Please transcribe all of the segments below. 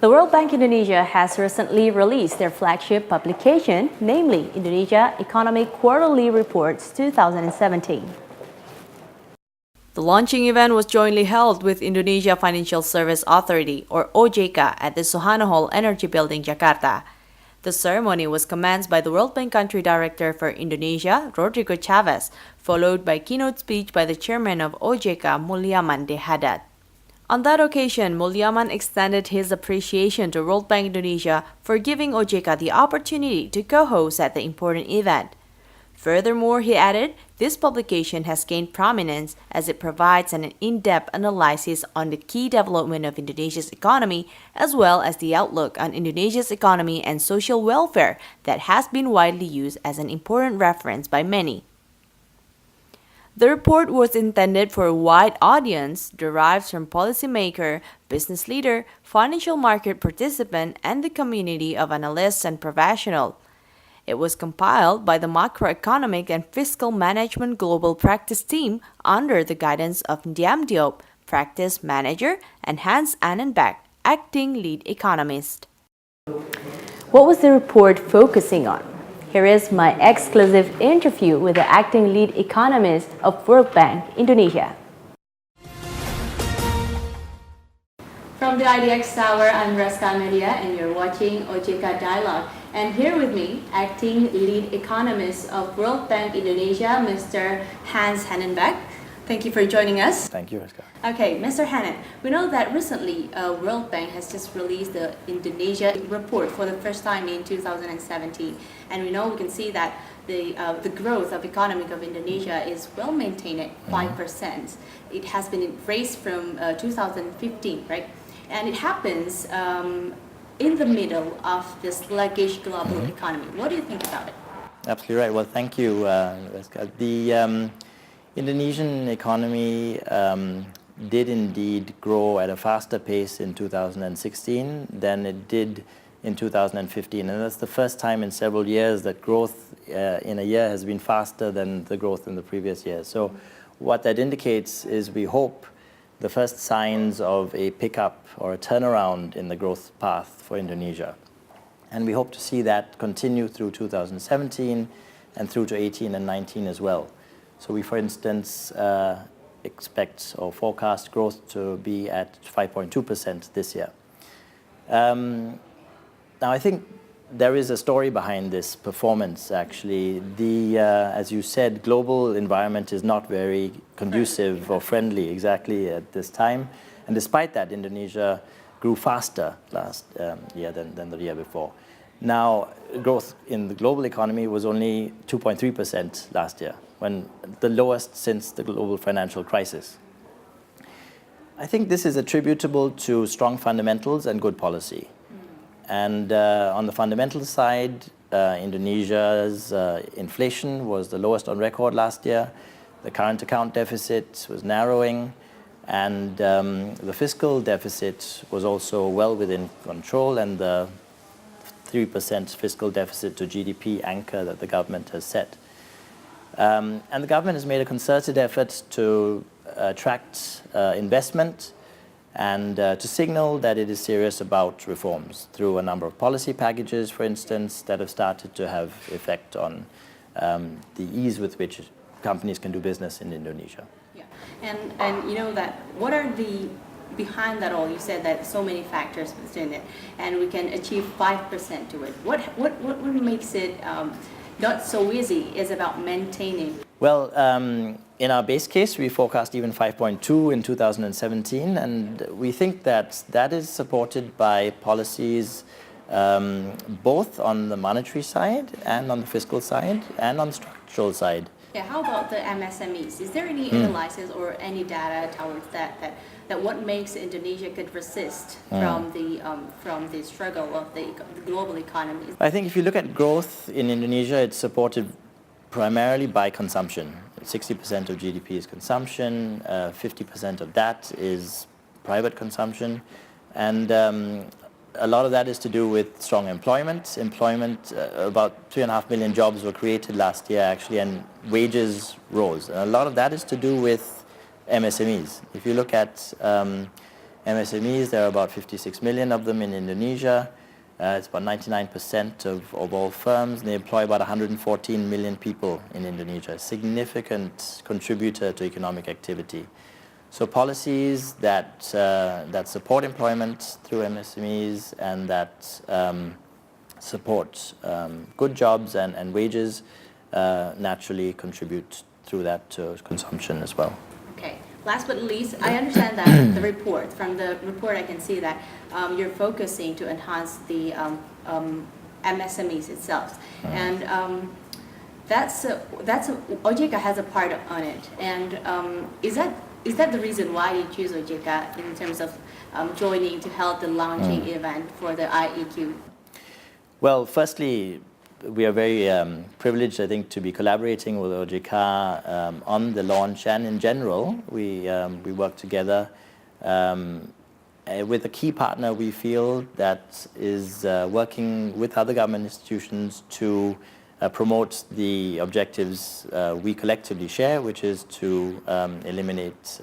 The World Bank Indonesia has recently released their flagship publication, namely Indonesia Economic Quarterly Reports 2017. The launching event was jointly held with Indonesia Financial Service Authority, or OJK, at the Soeharto Hall Energy Building, Jakarta. The ceremony was commenced by the World Bank Country Director for Indonesia, Rodrigo Chavez, followed by keynote speech by the chairman of OJK, Mulyaman Dehadat. On that occasion, Mulyaman extended his appreciation to World Bank Indonesia for giving OJK the opportunity to co-host at the important event. Furthermore, he added, this publication has gained prominence as it provides an in-depth analysis on the key development of Indonesia's economy, as well as the outlook on Indonesia's economy and social welfare that has been widely used as an important reference by many. The report was intended for a wide audience, derived from policymaker, business leader, financial market participant, and the community of analysts and professionals. It was compiled by the Macroeconomic and Fiscal Management Global Practice Team under the guidance of Diam Diop, Practice Manager, and Anand Beck, Acting Lead Economist. What was the report focusing on? Here is my exclusive interview with the Acting Lead Economist of World Bank Indonesia. From the IDX Tower, I'm Raska Media, and you're watching OJK Dialog. And here with me, Acting Lead Economist of World Bank Indonesia, Mr. Anand Beck. Thank you for joining us. Thank you, Raska. Okay, Mr. Anand, we know that recently World Bank has just released the Indonesia report for the first time in 2017. And we can see that the growth of economic of Indonesia is well maintained at 5%. It has been raised from 2015, right? And it happens in the middle of this sluggish global economy. What do you think about it? Absolutely right. Well, thank you, Raska. The Indonesian economy did indeed grow at a faster pace in 2016 than it did in 2015. And that's the first time in several years that growth in a year has been faster than the growth in the previous year. So what that indicates is we hope the first signs of a pickup or a turnaround in the growth path for Indonesia. And we hope to see that continue through 2017 and through to 18 and 19 as well. So we, for instance, expect or forecast growth to be at 5.2% this year. Now, I think there is a story behind this performance, actually. As you said, global environment is not very conducive or friendly exactly at this time. And despite that, Indonesia grew faster last year than the year before. Now, growth in the global economy was only 2.3% last year, when the lowest since the global financial crisis. I think this is attributable to strong fundamentals and good policy. And on the fundamental side, Indonesia's inflation was the lowest on record last year. The current account deficit was narrowing, and the fiscal deficit was also well within control, and the 3% fiscal deficit to GDP anchor that the government has set. And the government has made a concerted effort to attract investment and to signal that it is serious about reforms through a number of policy packages, for instance, that have started to have effect on the ease with which companies can do business in Indonesia. Yeah, and you know that, what are the behind that all? You said that so many factors within it, and we can achieve 5% to it. What makes it not so easy is about maintaining? Well, in our base case, we forecast even 5.2 in 2017, and we think that that is supported by policies both on the monetary side and on the fiscal side and on the structural side. Yeah, how about the MSMEs? Is there any analysis or any data towards that what makes Indonesia could resist from the struggle of the global economy? I think if you look at growth in Indonesia, it's supported primarily by consumption. 60% of GDP is consumption, 50% of that is private consumption, and a lot of that is to do with strong employment. About 3.5 million jobs were created last year, actually, and wages rose. And a lot of that is to do with MSMEs. If you look at MSMEs, there are about 56 million of them in Indonesia. It's about 99% of all firms, and they employ about 114 million people in Indonesia, a significant contributor to economic activity. So policies that support employment through MSMEs and that support good jobs and wages naturally contribute through that to consumption as well. Okay. Last but not least, I understand that from the report I can see that you're focusing to enhance the MSMEs itself. And OJK has a part on it. And is that the reason why you choose OJK in terms of joining to help the launching event for the IEQ? Well, firstly, we are very privileged, I think, to be collaborating with OJK on the launch, and in general, we work together with a key partner we feel that is working with other government institutions to promote the objectives we collectively share, which is to eliminate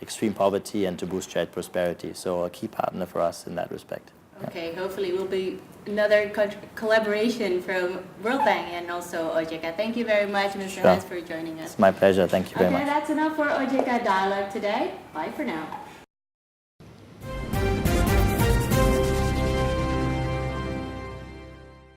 extreme poverty and to boost shared prosperity. So a key partner for us in that respect. Okay, hopefully will be another collaboration from World Bank and also OJK. Thank you very much, Mr. Hans, for joining us. It's my pleasure. Thank you very much. Okay, that's enough for OJK Dialogue today. Bye for now.